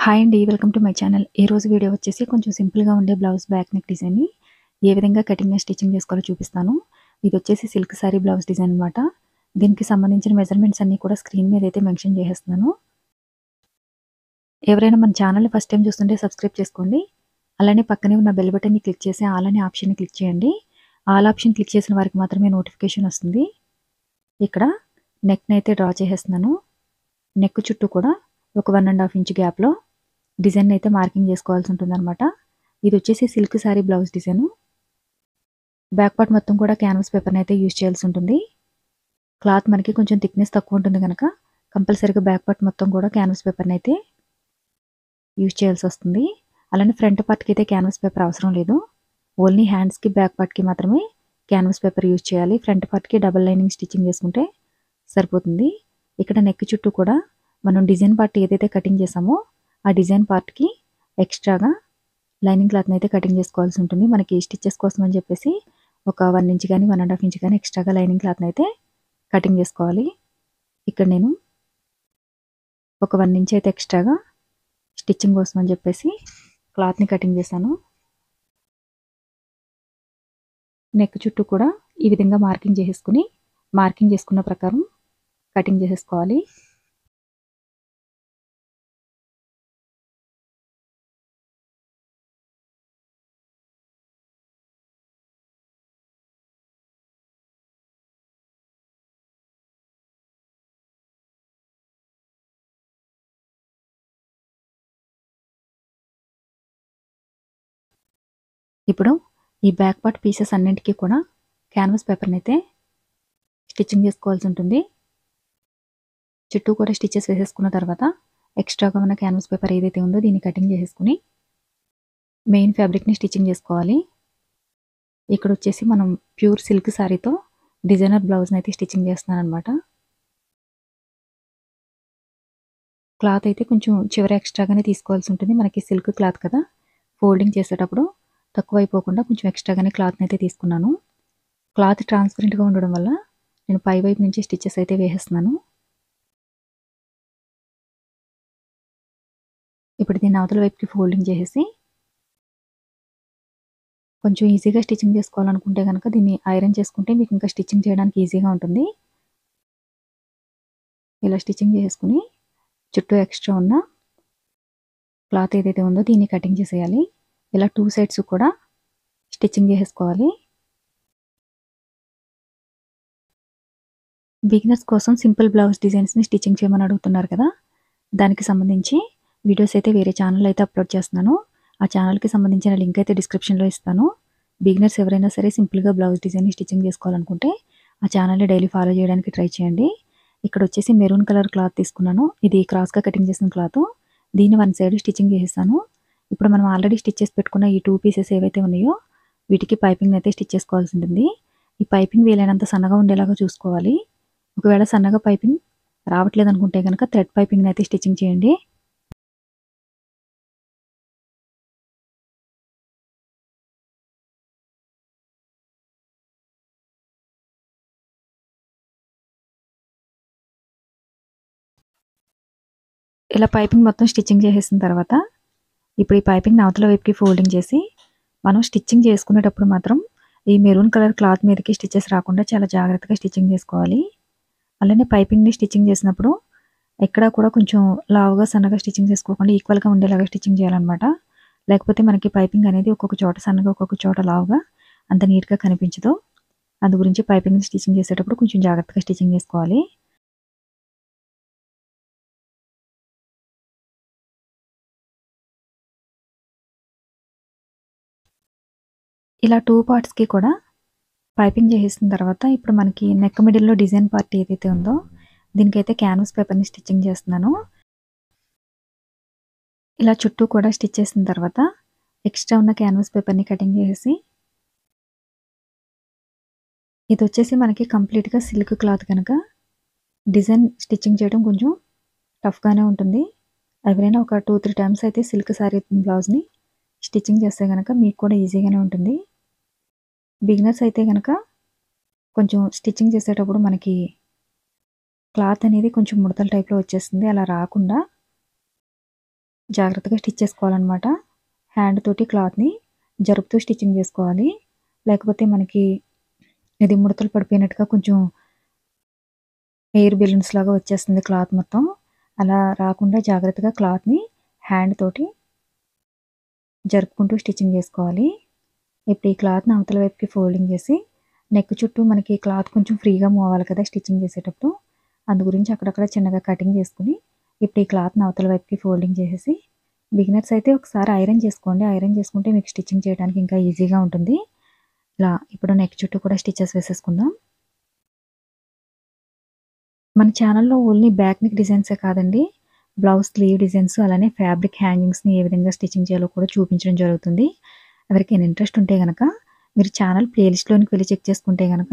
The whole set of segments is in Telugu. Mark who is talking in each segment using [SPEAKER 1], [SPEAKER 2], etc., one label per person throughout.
[SPEAKER 1] హాయ్ అండి. Welcome to my channel. ఈరోజు వీడియో వచ్చేసి కొంచెం సింపుల్‌గా ఉండే బ్లౌజ్ బ్యాక్ నెక్ డిజైన్‌ని ఏ విధంగా కటింగ్ స్టిచ్చింగ్ చేసుకోవాలో చూపిస్తాను. ఇది వచ్చేసి సిల్క్ సారీ బ్లౌజ్ డిజైన్ అనమాట. దీనికి సంబంధించిన మెజర్మెంట్స్ అన్నీ కూడా స్క్రీన్ మీద అయితే మెన్షన్ చేసేస్తున్నాను. ఎవరైనా మన ఛానల్‌ని ఫస్ట్ టైం చూస్తుంటే సబ్స్క్రైబ్ చేసుకోండి. అలానే పక్కనే ఉన్న బెల్ బటన్‌ని క్లిక్ చేసి ఆల్ అనే ఆప్షన్‌ని క్లిక్ చేయండి. ఆల్ ఆప్షన్ క్లిక్ చేసిన వారికి మాత్రమే నోటిఫికేషన్ వస్తుంది. ఇక్కడ నెక్‌ని అయితే డ్రా చేసేస్తున్నాను. నెక్ చుట్టూ కూడా ఒక 1½ ఇంచ్ గ్యాప్‌లో డిజైన్ అయితే మార్కింగ్ చేసుకోవాల్సి ఉంటుందన్నమాట. ఇది వచ్చేసి silk sorry blouse design. Back part మొత్తం కూడా క్యాన్వాస్ పేపర్‌ని అయితే యూజ్ చేయాల్సి ఉంటుంది. క్లాత్ మనకి కొంచెం థిక్‌నెస్ తక్కువ ఉంటుంది గనక కంపల్సరీగా బ్యాక్ పార్ట్ మొత్తం కూడా క్యాన్వాస్ పేపర్‌ని అయితే యూజ్ చేయాల్సి వస్తుంది. అలానే ఫ్రంట్ పార్ట్‌కి అయితే క్యాన్వాస్ పేపర్ అవసరం లేదు. ఓన్లీ హ్యాండ్స్‌కి బ్యాక్ పార్ట్‌కి మాత్రమే క్యాన్వాస్ పేపర్ యూజ్ చేయాలి. ఫ్రంట్ పార్ట్‌కి డబుల్ లైనింగ్ స్టిచ్చింగ్ చేసుకుంటే సరిపోతుంది. ఇక్కడ నెక్ చుట్టూ కూడా మనం డిజైన్ పార్ట్ ఏదైతే కటింగ్ చేసామో ఆ డిజైన్ పార్ట్‌కి ఎక్స్ట్రాగా లైనింగ్ క్లాత్‌ని అయితే కటింగ్ చేసుకోవాల్సి ఉంటుంది. మనకి స్టిచెస్ కోసం అని చెప్పేసి ఒక 1 ఇంచ్ గాని, 1½ ఇంచ్ గాని ఎక్స్ట్రాగా లైనింగ్ క్లాత్‌ని అయితే కటింగ్ చేసుకోవాలి. ఇక్కడ నేను ఒక 1 ఇంచ్ అయితే ఎక్స్ట్రాగా స్టిచ్చింగ్ కోసం అని చెప్పేసి క్లాత్‌ని కటింగ్ చేశాను. నెక్ చుట్టూ కూడా ఈ విధంగా మార్కింగ్ చేసుకున్న ప్రకారం కటింగ్ చేసేసుకోవాలి. ఇప్పుడు ఈ బ్యాక్ పార్ట్ పీసెస్ అన్నింటికి కూడా క్యాన్వాస్ పేపర్‌ని అయితే స్టిచ్చింగ్ చేసుకోవాల్సి ఉంటుంది. చుట్టూ కూడా స్టిచెస్ వేసేసుకున్న తర్వాత ఎక్స్ట్రాగా ఉన్న క్యాన్వాస్ పేపర్ ఏదైతే ఉందో దీన్ని కటింగ్ చేసేసుకుని మెయిన్ ఫ్యాబ్రిక్‌ని స్టిచ్చింగ్ చేసుకోవాలి. ఇక్కడ వచ్చేసి మనం ప్యూర్ సిల్క్ సారీతో డిజైనర్ బ్లౌజ్‌ని అయితే స్టిచ్చింగ్ చేస్తున్నానన్నమాట. క్లాత్ అయితే కొంచెం చివర ఎక్స్ట్రాగానే తీసుకోవాల్సి ఉంటుంది. మనకి సిల్క్ క్లాత్ కదా, ఫోల్డింగ్ చేసేటప్పుడు తక్కువైపోకుండా కొంచెం ఎక్స్ట్రాగానే క్లాత్‌ని అయితే తీసుకున్నాను. క్లాత్ ట్రాన్స్పరెంట్‌గా ఉండడం వల్ల నేను పై వైపు నుంచి స్టిచెస్ అయితే వేసేస్తున్నాను. ఇప్పుడు దీన్ని అవతల వైపుకి ఫోల్డింగ్ చేసేసి కొంచెం ఈజీగా స్టిచ్చింగ్ చేసుకోవాలనుకుంటే గనక దీన్ని ఐరన్ చేసుకుంటే మీకు ఇంకా స్టిచ్చింగ్ చేయడానికి ఈజీగా ఉంటుంది. ఇలా స్టిచ్చింగ్ చేసుకుని చుట్టూ ఎక్స్ట్రా ఉన్న క్లాత్ ఏదైతే ఉందో దీన్ని కటింగ్ చేసేయాలి. ఇలా 2 సైడ్స్ కూడా స్టిచ్చింగ్ చేసేసుకోవాలి. బిగినర్స్ కోసం సింపుల్ బ్లౌజ్ డిజైన్స్‌ని స్టిచ్చింగ్ చేయమని అడుగుతున్నారు కదా, దానికి సంబంధించి వీడియోస్ అయితే వేరే ఛానల్‌లో అయితే అప్లోడ్ చేస్తున్నాను. ఆ ఛానల్‌కి సంబంధించిన లింక్ అయితే డిస్క్రిప్షన్‌లో ఇస్తాను. బిగినర్స్ ఎవరైనా సరే సింపుల్‌గా బ్లౌజ్ డిజైన్‌ని స్టిచ్చింగ్ చేసుకోవాలనుకుంటే ఆ ఛానల్‌ని డైలీ ఫాలో చేయడానికి ట్రై చేయండి. ఇక్కడ వచ్చేసి మెరూన్ కలర్ క్లాత్ తీసుకున్నాను. ఇది క్రాస్‌గా కటింగ్ చేసిన క్లాత్. దీన్ని 1 సైడ్ స్టిచ్చింగ్ చేసేసాను. ఇప్పుడు మనం ఆల్రెడీ స్టిచ్ చేసి పెట్టుకున్న ఈ 2 పీసెస్ ఏవైతే ఉన్నాయో వీటికి పైపింగ్‌ని అయితే స్టిచ్ చేసుకోవాల్సి ఉంటుంది. ఈ పైపింగ్ వీలైనంత సన్నగా ఉండేలాగా చూసుకోవాలి. ఒకవేళ సన్నగా పైపింగ్ రావట్లేదనుకుంటే గనక థ్రెడ్ పైపింగ్‌ని అయితే స్టిచ్చింగ్ చేయండి. ఇలా పైపింగ్ మొత్తం స్టిచ్చింగ్ చేసేసిన తర్వాత ఇప్పుడు ఈ పైపింగ్‌ని అవతల వైపుకి ఫోల్డింగ్ చేసి మనం స్టిచ్చింగ్ చేసుకునేటప్పుడు మాత్రం ఈ మెరూన్ కలర్ క్లాత్ మీదకి స్టిచెస్ రాకుండా చాలా జాగ్రత్తగా స్టిచ్చింగ్ చేసుకోవాలి. అలానే పైపింగ్‌ని స్టిచ్చింగ్ చేసినప్పుడు ఎక్కడా కూడా కొంచెం లావుగా, సన్నగా స్టిచ్చింగ్ చేసుకోకుండా ఈక్వల్‌గా ఉండేలాగా స్టిచ్చింగ్ చేయాలన్నమాట. లేకపోతే మనకి పైపింగ్ అనేది ఒక్కొక్క చోట సన్నగా, ఒక్కొక్క చోట లావుగా అంత నీట్‌గా కనిపించదు. అందు గురించి పైపింగ్‌ని స్టిచ్చింగ్ చేసేటప్పుడు కొంచెం జాగ్రత్తగా స్టిచ్చింగ్ చేసుకోవాలి. ఇలా 2 పార్ట్స్‌కి కూడా పైపింగ్ చేసేసిన తర్వాత ఇప్పుడు మనకి నెక్ మిడిల్‌లో డిజైన్ పార్ట్ ఏదైతే ఉందో దీనికైతే క్యాన్వాస్ పేపర్‌ని స్టిచ్చింగ్ చేస్తున్నాను. ఇలా చుట్టూ కూడా స్టిచ్ చేసిన తర్వాత ఎక్స్ట్రా ఉన్న క్యాన్వాస్ పేపర్‌ని కటింగ్ చేసేసి ఇదొచ్చేసి మనకి కంప్లీట్‌గా సిల్క్ క్లాత్ కనుక డిజైన్ స్టిచ్చింగ్ చేయడం కొంచెం టఫ్‌గానే ఉంటుంది. ఎవరైనా ఒక 2, 3 టైమ్స్ అయితే సిల్క్ సారీ బ్లౌజ్‌ని స్టిచ్చింగ్ చేస్తే గనక మీకు కూడా ఈజీగానే ఉంటుంది. బిగినర్స్ అయితే గనక కొంచెం స్టిచ్చింగ్ చేసేటప్పుడు మనకి క్లాత్ అనేది కొంచెం ముడతల టైప్‌లో వచ్చేస్తుంది. అలా రాకుండా జాగ్రత్తగా స్టిచ్ చేసుకోవాలన్నమాట. హ్యాండ్ తోటి క్లాత్‌ని జరుపుతూ స్టిచ్చింగ్ చేసుకోవాలి. లేకపోతే మనకి ఇది ముడతలు పడిపోయినట్టుగా కొంచెం ఎయిర్ బెలూన్స్ లాగా వచ్చేస్తుంది క్లాత్ మొత్తం. అలా రాకుండా జాగ్రత్తగా క్లాత్‌ని హ్యాండ్ తోటి జరుపుకుంటూ స్టిచ్చింగ్ చేసుకోవాలి. ఇప్పుడు ఈ క్లాత్‌ని అవతల వైపుకి ఫోల్డింగ్ చేసి నెక్ చుట్టూ మనకి క్లాత్ కొంచెం ఫ్రీగా మూవ్ అవ్వాలి కదా స్టిచ్చింగ్ చేసేటప్పుడు. అందు గురించి అక్కడక్కడ చిన్నగా కటింగ్ చేసుకొని ఇప్పుడు ఈ క్లాత్‌ని అవతల వైపుకి ఫోల్డింగ్ చేసేసి బిగినర్స్ అయితే ఒకసారి ఐరన్ చేసుకోండి. ఐరన్ చేసుకుంటే మీకు స్టిచ్చింగ్ చేయడానికి ఇంకా ఈజీగా ఉంటుంది. ఇలా ఇప్పుడు నెక్ చుట్టూ కూడా స్టిచెస్ వేసేసుకుందాం. మన ఛానల్‌లో ఓన్లీ బ్యాక్ నెక్ డిజైన్సే కాదండి. బ్లౌజ్ స్లీవ్ డిజైన్స్ అలానే ఫ్యాబ్రిక్ హ్యాంగింగ్స్‌ని ఏ విధంగా స్టిచ్చింగ్ చేయాలో కూడా చూపించడం జరుగుతుంది. ఎవరికైనా ఇంట్రెస్ట్ ఉంటే గనక మీరు ఛానల్ ప్లేలిస్ట్‌లోనికి వెళ్లి చెక్ చేసుకుంటే గనక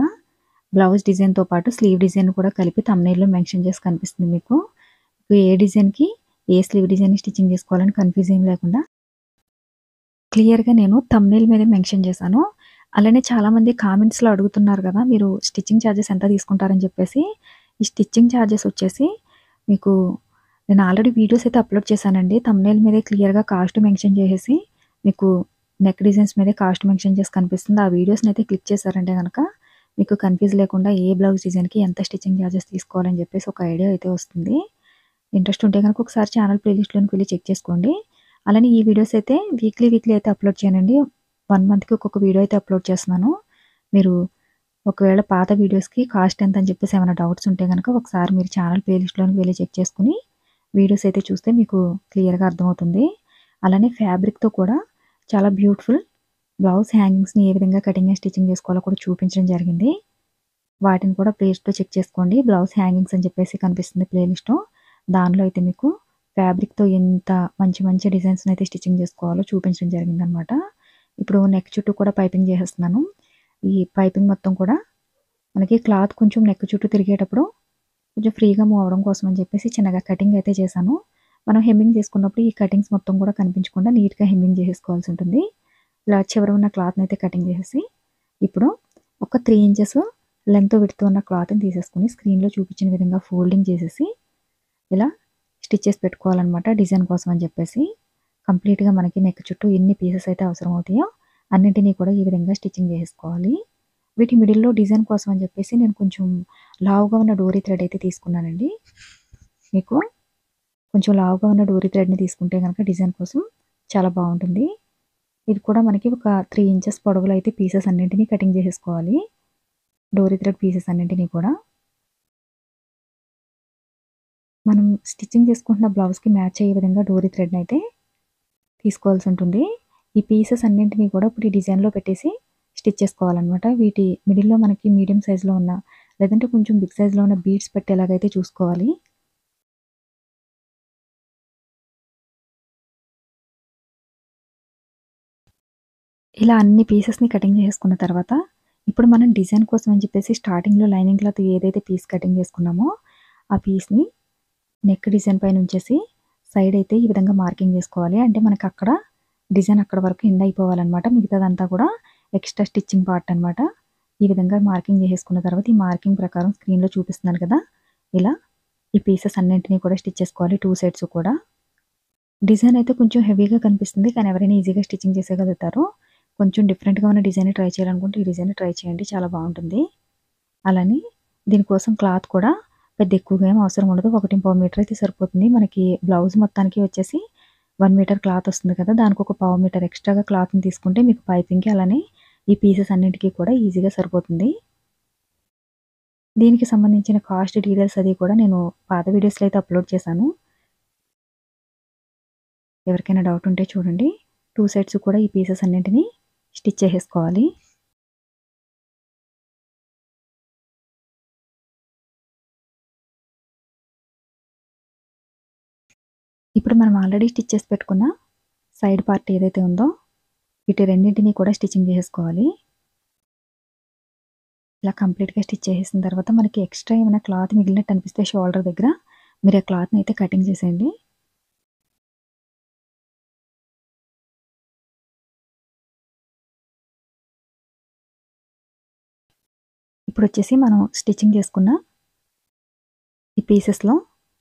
[SPEAKER 1] బ్లౌజ్ డిజైన్‌తో పాటు స్లీవ్ డిజైన్ కూడా కలిపి థంబ్‌నెయిల్‌లో మెన్షన్ చేసి కనిపిస్తుంది మీకు. ఏ డిజైన్‌కి ఏ స్లీవ్ డిజైన్ స్టిచ్చింగ్ చేసుకోవాలని కన్‌ఫ్యూజ్ ఏం లేకుండా క్లియర్‌గా నేను థంబ్‌నెయిల్ మీదే మెన్షన్ చేశాను. అలానే చాలామంది కామెంట్స్‌లో అడుగుతున్నారు కదా! మీరు స్టిచ్చింగ్ చార్జెస్ ఎంత తీసుకుంటారని చెప్పేసి. ఈ స్టిచ్చింగ్ చార్జెస్ వచ్చేసి మీకు నేను ఆల్రెడీ వీడియోస్ అయితే అప్‌లోడ్ చేశానండి. థంబ్‌నెయిల్ మీదే క్లియర్‌గా కాస్ట్ మెన్షన్ చేసేసి మీకు నెక్ డిజైన్స్ మీదే కాస్ట్ మెన్షన్ చేసి కనిపిస్తుంది. ఆ వీడియోస్‌ని అయితే క్లిక్ చేశారంటే గనక మీకు కన్‌ఫ్యూజ్ లేకుండా ఏ బ్లౌజ్ డిజైన్‌కి ఎంత స్టిచ్చింగ్ చార్జెస్ తీసుకోవాలని చెప్పేసి ఒక ఐడియా అయితే వస్తుంది. ఇంట్రెస్ట్ ఉంటే గనక ఒకసారి ఛానల్ ప్లేలిస్ట్‌లోనికి వెళ్లి చెక్ చేసుకోండి. అలానే ఈ వీడియోస్ అయితే వీక్లీ అయితే అప్‌లోడ్ చేయనండి. 1 మంత్‌కి ఒక్కొక్క వీడియో అయితే అప్‌లోడ్ చేస్తున్నాను. మీరు ఒకవేళ పాత వీడియోస్‌కి కాస్ట్ ఎంత అని చెప్పేసి ఏమైనా డౌట్స్ ఉంటే గనక ఒకసారి మీరు ఛానల్ ప్లేలిస్ట్‌లోనికి వెళ్లి చెక్ చేసుకొని వీడియోస్ అయితే చూస్తే మీకు క్లియర్‌గా అర్థమవుతుంది. అలానే ఫ్యాబ్రిక్‌తో కూడా చాలా బ్యూటిఫుల్ బ్లౌజ్ హ్యాంగింగ్స్‌ని ఏ విధంగా కటింగ్ అండ్ స్టిచ్చింగ్ చేసుకోవాలో కూడా చూపించడం జరిగింది. వాటిని కూడా ప్లేలిస్ట్‌లో చెక్ చేసుకోండి. బ్లౌజ్ హ్యాంగింగ్స్ అని చెప్పేసి కనిపిస్తుంది ప్లేలిస్టు. దానిలో అయితే మీకు ఫ్యాబ్రిక్‌తో ఎంత మంచి డిజైన్స్‌ని అయితే స్టిచ్చింగ్ చేసుకోవాలో చూపించడం జరిగిందనమాట. ఇప్పుడు నెక్ చుట్టూ కూడా పైపింగ్ చేసేస్తున్నాను. ఈ పైపింగ్ మొత్తం కూడా మనకి క్లాత్ కొంచెం నెక్ చుట్టూ తిరిగేటప్పుడు కొంచెం ఫ్రీగా మూవ్ అవ్వడం కోసం అని చెప్పేసి చిన్నగా కటింగ్ అయితే చేశాను. మనం హెమ్మింగ్ చేసుకున్నప్పుడు ఈ కటింగ్స్ మొత్తం కూడా కనిపించకుండా నీట్‌గా హెమ్మింగ్ చేసేసుకోవాల్సి ఉంటుంది. ఇలా చివర ఉన్న క్లాత్‌ని అయితే కటింగ్ చేసేసి ఇప్పుడు ఒక 3 ఇంచెస్ లెంగ్త్ విడ్త్ ఉన్న క్లాత్‌ని తీసేసుకొని స్క్రీన్‌లో చూపించిన విధంగా ఫోల్డింగ్ చేసేసి ఇలా స్టిచ్ చేసి పెట్టుకోవాలనమాట డిజైన్ కోసం అని చెప్పేసి. కంప్లీట్‌గా మనకి నెక్ చుట్టూ ఎన్ని పీసెస్ అయితే అవసరం అవుతాయో అన్నింటిని కూడా ఈ విధంగా స్టిచ్చింగ్ చేసేసుకోవాలి. వీటి మిడిల్‌లో డిజైన్ కోసం అని చెప్పేసి నేను కొంచెం లావుగా ఉన్న డోరీ థ్రెడ్ అయితే తీసుకున్నానండి. మీకు కొంచెం లావుగా ఉన్న డోరీ థ్రెడ్‌ని తీసుకుంటే గనక డిజైన్ కోసం చాలా బావుంటుంది. ఇది కూడా మనకి ఒక 3 ఇంచెస్ పొడవులో అయితే పీసెస్ అన్నింటిని కటింగ్ చేసేసుకోవాలి. డోరీ థ్రెడ్ పీసెస్ అన్నింటిని కూడా. మనం స్టిచ్చింగ్ చేసుకుంటున్న బ్లౌజ్‌కి మ్యాచ్ అయ్యే విధంగా డోరీ థ్రెడ్‌నయితే తీసుకోవాల్సి ఉంటుంది. ఈ పీసెస్ అన్నింటిని కూడా ఇప్పుడు ఈ డిజైన్‌లో పెట్టేసి స్టిచ్ చేసుకోవాలనమాట. వీటి మిడిల్‌లో మనకి మీడియం సైజ్‌లో ఉన్న లేదంటే కొంచెం బిగ్ సైజ్‌లో ఉన్న బీడ్స్ పెట్టేలాగైతే చూసుకోవాలి. ఇలా అన్ని పీసెస్‌ని కటింగ్ చేసుకున్న తర్వాత ఇప్పుడు మనం డిజైన్ కోసం అని చెప్పేసి స్టార్టింగ్‌లో లైనింగ్ క్లాత్ ఏదైతే పీస్ కటింగ్ చేసుకున్నామో ఆ పీస్‌ని నెక్ డిజైన్ పైన ఉంచేసి సైడ్ అయితే ఈ విధంగా మార్కింగ్ చేసుకోవాలి. అంటే మనకు అక్కడ డిజైన్ అక్కడ వరకు ఎండ్ అయిపోవాలన్నమాట. మిగతాదంతా కూడా ఎక్స్ట్రా స్టిచ్చింగ్ పార్ట్ అనమాట. ఈ విధంగా మార్కింగ్ చేసేసుకున్న తర్వాత ఈ మార్కింగ్ ప్రకారం స్క్రీన్‌లో చూపిస్తున్నాను కదా! ఇలా ఈ పీసెస్ అన్నింటిని కూడా స్టిచ్ చేసుకోవాలి 2 సైడ్స్ కూడా. డిజైన్ అయితే కొంచెం హెవీగా కనిపిస్తుంది. కానీ ఎవరైనా ఈజీగా స్టిచ్చింగ్ చేసేయగలుగుతారు. కొంచెం డిఫరెంట్‌గా ఉన్న డిజైన్ ట్రై చేయాలనుకుంటే ఈ డిజైన్ ట్రై చేయండి. చాలా బావుంటుంది. అలానే దీనికోసం క్లాత్ కూడా పెద్ద ఎక్కువగా ఏమి అవసరం ఉండదు. 1.25 మీటర్ అయితే సరిపోతుంది. మనకి బ్లౌజ్ మొత్తానికి వచ్చేసి 1 మీటర్ క్లాత్ వస్తుంది కదా! దానికి ఒక పావు మీటర్ ఎక్స్ట్రాగా క్లాత్‌ని తీసుకుంటే మీకు పైపింగ్‌కి అలానే ఈ పీసెస్ అన్నిటికి కూడా ఈజీగా సరిపోతుంది. దీనికి సంబంధించిన కాస్ట్ డీటెయిల్స్ అది కూడా నేను పాత వీడియోస్‌లో అయితే అప్‌లోడ్ చేశాను. ఎవరికైనా డౌట్ ఉంటే చూడండి. 2 సైడ్స్ కూడా ఈ పీసెస్ అన్నింటిని స్టిచ్ చేసేసుకోవాలి. ఇప్పుడు మనం ఆల్రెడీ స్టిచ్ చేసి పెట్టుకున్న సైడ్ పార్ట్ ఏదైతే ఉందో వీటి రెండింటిని కూడా స్టిచ్చింగ్ చేసేసుకోవాలి. ఇలా కంప్లీట్‌గా స్టిచ్ చేసేసిన తర్వాత మనకి ఎక్స్ట్రా ఏమైనా క్లాత్ మిగిలినట్టు అనిపిస్తే షోల్డర్ దగ్గర మీరు ఆ క్లాత్‌ని అయితే కటింగ్ చేసేయండి. ఇప్పుడొచ్చేసి మనం స్టిచ్చింగ్ చేసుకున్న ఈ పీసెస్‌లో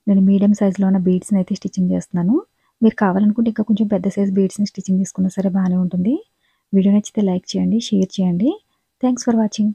[SPEAKER 1] నేను మీడియం సైజ్‌లో ఉన్న బీడ్స్‌ని అయితే స్టిచ్చింగ్ చేస్తున్నాను. మీరు కావాలనుకుంటే ఇంకా కొంచెం పెద్ద సైజ్ బీడ్స్‌ని స్టిచ్చింగ్ తీసుకున్నా సరే బానే ఉంటుంది. వీడియో నచ్చితే లైక్ చేయండి, షేర్ చేయండి. Thanks for watching.